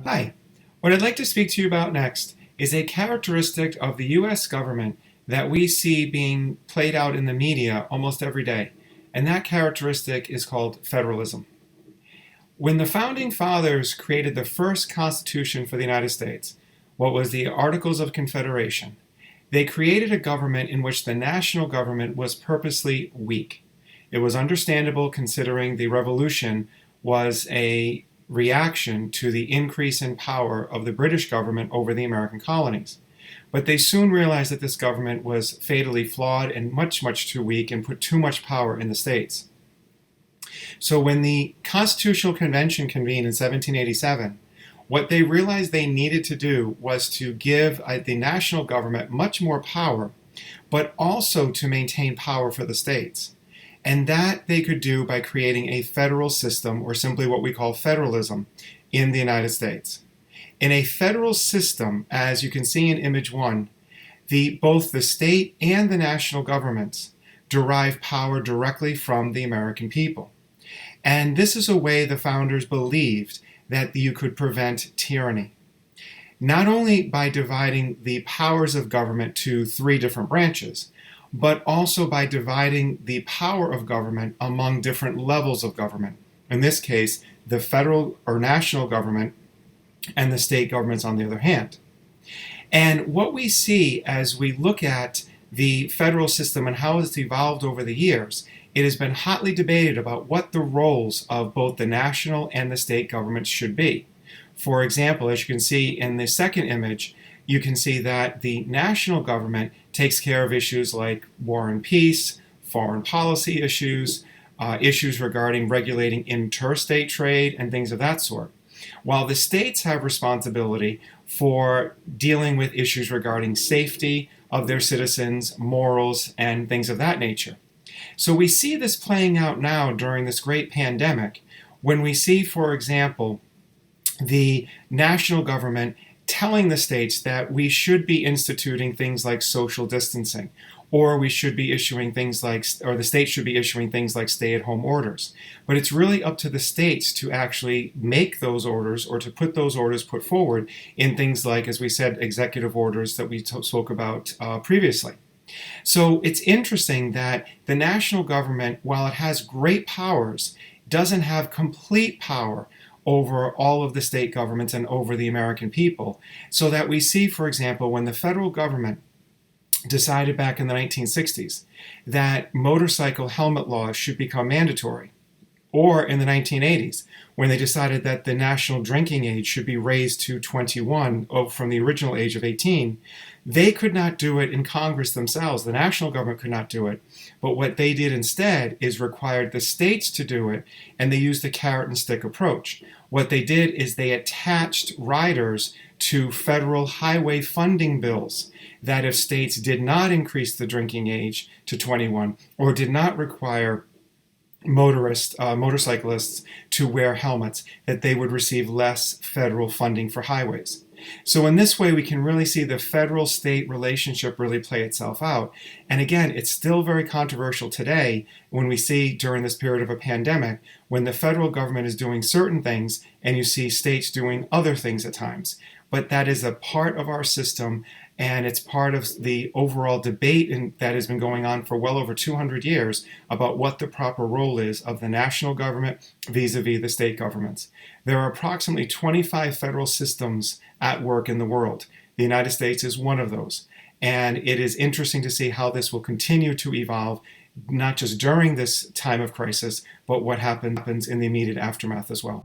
Hi, what I'd like to speak to you about next is a characteristic of the U.S. government that we see being played out in the media almost every day, and that characteristic is called federalism. When the Founding Fathers created the first Constitution for the United States, what was the Articles of Confederation, they created a government in which the national government was purposely weak. It was understandable considering the Revolution was a reaction to the increase in power of the British government over the American colonies. But they soon realized that this government was fatally flawed and much, much too weak and put too much power in the states. So when the Constitutional Convention convened in 1787, what they realized they needed to do was to give the national government much more power, but also to maintain power for the states. And that they could do by creating a federal system, or simply what we call federalism, in the United States. In a federal system, as you can see in image 1, both the state and the national governments derive power directly from the American people. And this is a way the founders believed that you could prevent tyranny. Not only by dividing the powers of government to 3 different branches, but also by dividing the power of government among different levels of government. In this case, the federal or national government and the state governments on the other hand. And what we see as we look at the federal system and how it's evolved over the years, it has been hotly debated about what the roles of both the national and the state governments should be. For example, as you can see in the second image, you can see that the national government takes care of issues like war and peace, foreign policy issues, issues regarding regulating interstate trade, and things of that sort. While the states have responsibility for dealing with issues regarding safety of their citizens, morals, and things of that nature. So we see this playing out now during this great pandemic, when we see, for example, the national government telling the states that we should be instituting things like social distancing, or we should be issuing things like, or the states should be issuing things like stay-at-home orders. But it's really up to the states to actually make those orders, or to put those orders put forward in things like, as we said, executive orders that we spoke about previously. So it's interesting that the national government, while it has great powers, doesn't have complete power over all of the state governments and over the American people. So that we see, for example, when the federal government decided back in the 1960s that motorcycle helmet laws should become mandatory, or in the 1980s, when they decided that the national drinking age should be raised to 21 from the original age of 18, they could not do it in Congress themselves. The national government could not do it. But what they did instead is required the states to do it, and they used a carrot and stick approach. What they did is they attached riders to federal highway funding bills that if states did not increase the drinking age to 21 or did not require motorcyclists to wear helmets, that they would receive less federal funding for highways. So in this way, we can really see the federal-state relationship really play itself out. And again, it's still very controversial today when we see during this period of a pandemic, when the federal government is doing certain things and you see states doing other things at times. But that is a part of our system, and it's part of the overall debate that has been going on for well over 200 years about what the proper role is of the national government vis-a-vis the state governments. There are approximately 25 federal systems at work in the world. The United States is one of those. And it is interesting to see how this will continue to evolve, not just during this time of crisis, but what happens in the immediate aftermath as well.